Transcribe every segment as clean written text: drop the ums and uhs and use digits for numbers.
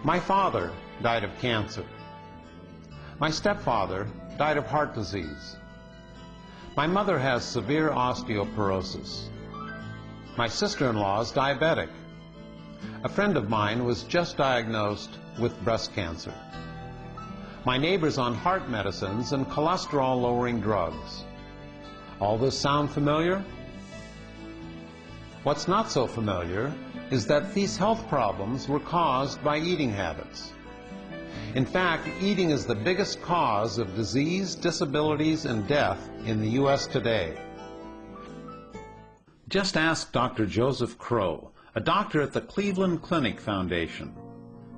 My father died of cancer. My stepfather died of heart disease. My mother has severe osteoporosis. My sister-in-law is diabetic. A friend of mine was just diagnosed with breast cancer. My neighbor's on heart medicines and cholesterol-lowering drugs. All this sound familiar? What's not so familiar is that these health problems were caused by eating habits. In fact, eating is the biggest cause of disease, disabilities, and death in the U.S. today. Just ask Dr. Joseph Crow, a doctor at the Cleveland Clinic Foundation.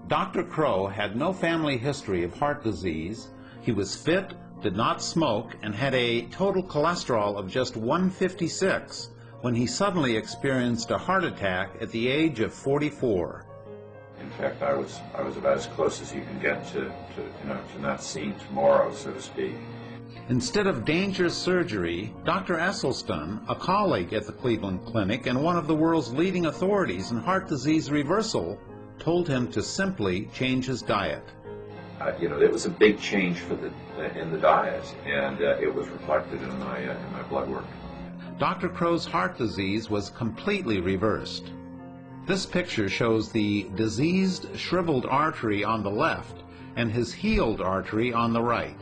Dr. Crow had no family history of heart disease. He was fit, did not smoke, and had a total cholesterol of just 156 when he suddenly experienced a heart attack at the age of 44. In fact, I was about as close as you can get to not seeing tomorrow, so to speak. Instead of dangerous surgery, Dr. Esselstyn, a colleague at the Cleveland Clinic and one of the world's leading authorities in heart disease reversal, told him to simply change his diet. It was a big change in the diet, and it was reflected in my blood work. Dr. Crow's heart disease was completely reversed. This picture shows the diseased, shriveled artery on the left and his healed artery on the right.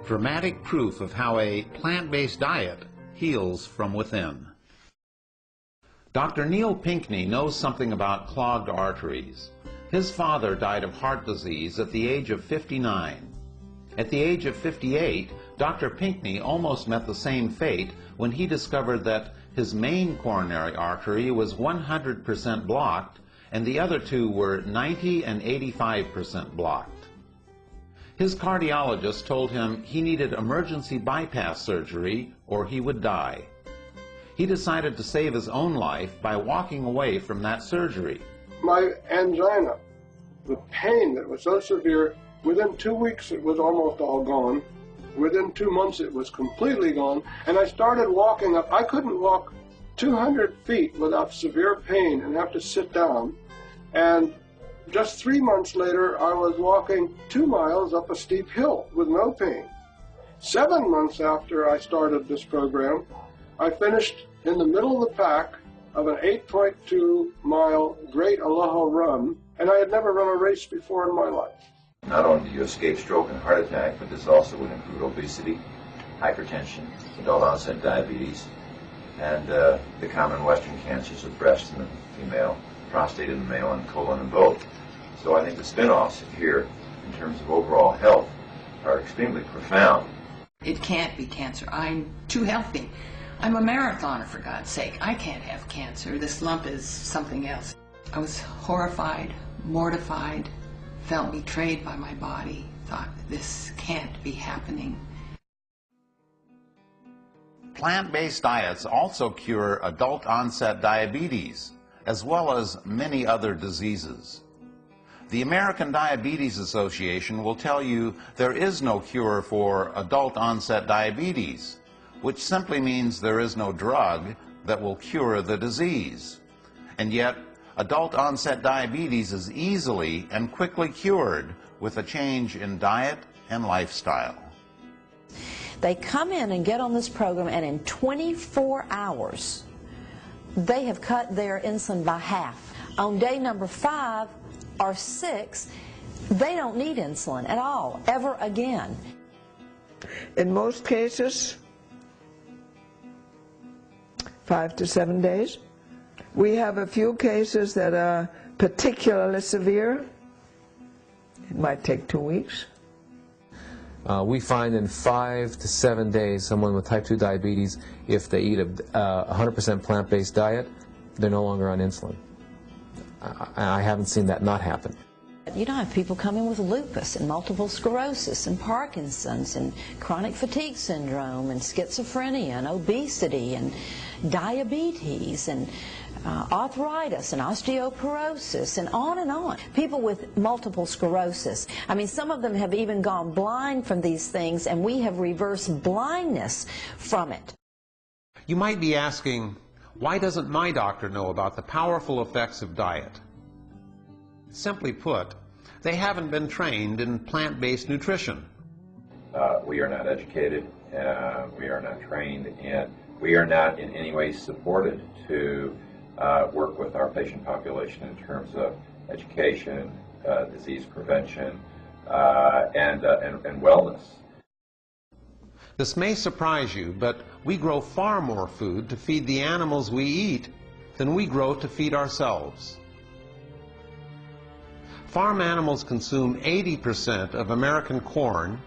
Dramatic proof of how a plant-based diet heals from within. Dr. Neil Pinckney knows something about clogged arteries. His father died of heart disease at the age of 59. At the age of 58, Dr. Pinckney almost met the same fate when he discovered that his main coronary artery was 100% blocked and the other two were 90 and 85% blocked. His cardiologist told him he needed emergency bypass surgery or he would die. He decided to save his own life by walking away from that surgery. My angina, the pain that was so severe, within 2 weeks it was almost all gone. Within 2 months it was completely gone, and I started walking up. I couldn't walk 200 feet without severe pain and have to sit down. And just 3 months later, I was walking 2 miles up a steep hill with no pain. 7 months after I started this program, I finished in the middle of the pack of an 8.2-mile Great Aloha Run, and I had never run a race before in my life. Not only do you escape stroke and heart attack, but this also would include obesity, hypertension, adult onset diabetes, and the common Western cancers of breast in the female, prostate in the male, and colon in both. So I think the spin-offs here, in terms of overall health, are extremely profound. It can't be cancer. I'm too healthy. I'm a marathoner, for God's sake. I can't have cancer. This lump is something else. I was horrified, mortified, felt betrayed by my body, thought this can't be happening. Plant-based diets also cure adult onset diabetes, as well as many other diseases. The American Diabetes Association will tell you there is no cure for adult onset diabetes, which simply means there is no drug that will cure the disease. And yet, adult onset diabetes is easily and quickly cured with a change in diet and lifestyle. They come in and get on this program, and in 24 hours, they have cut their insulin by half. On day number 5 or 6, they don't need insulin at all, ever again. In most cases, 5 to 7 days. We have a few cases that are particularly severe. It might take 2 weeks. We find in 5 to 7 days someone with type 2 diabetes, if they eat a 100% plant-based diet, they're no longer on insulin. I haven't seen that not happen. You don't have people coming with lupus and multiple sclerosis and Parkinson's and chronic fatigue syndrome and schizophrenia and obesity and diabetes and arthritis and osteoporosis and on and on. People with multiple sclerosis. I mean, some of them have even gone blind from these things, and we have reversed blindness from it. You might be asking, why doesn't my doctor know about the powerful effects of diet? Simply put, They haven't been trained in plant-based nutrition. We are not educated, we are not trained, and we are not in any way supported to work with our patient population in terms of education, disease prevention, and wellness. This may surprise you, but we grow far more food to feed the animals we eat than we grow to feed ourselves. Farm animals consume 80% of American corn,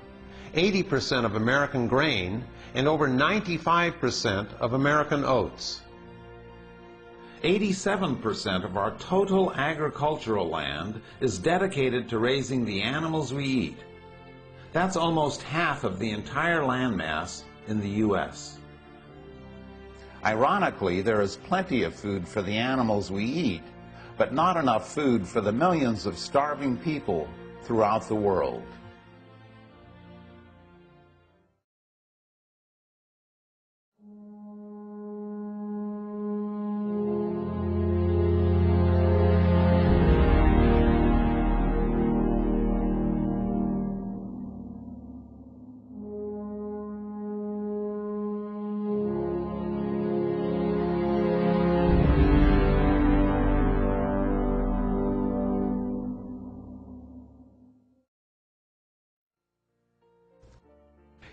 80% of American grain, and over 95% of American oats. 87% of our total agricultural land is dedicated to raising the animals we eat. That's almost half of the entire landmass in the U.S. Ironically, there is plenty of food for the animals we eat, but not enough food for the millions of starving people throughout the world.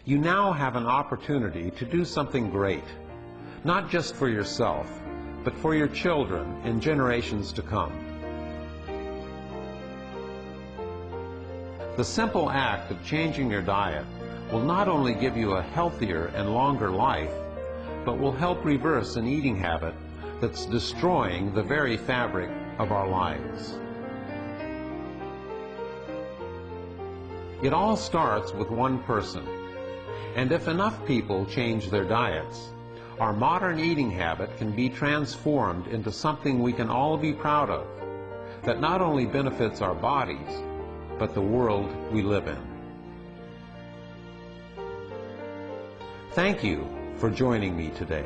You now have an opportunity to do something great, not just for yourself, but for your children and generations to come. The simple act of changing your diet will not only give you a healthier and longer life, but will help reverse an eating habit that's destroying the very fabric of our lives. It all starts with one person. And if enough people change their diets, our modern eating habit can be transformed into something we can all be proud of, that not only benefits our bodies, but the world we live in. Thank you for joining me today.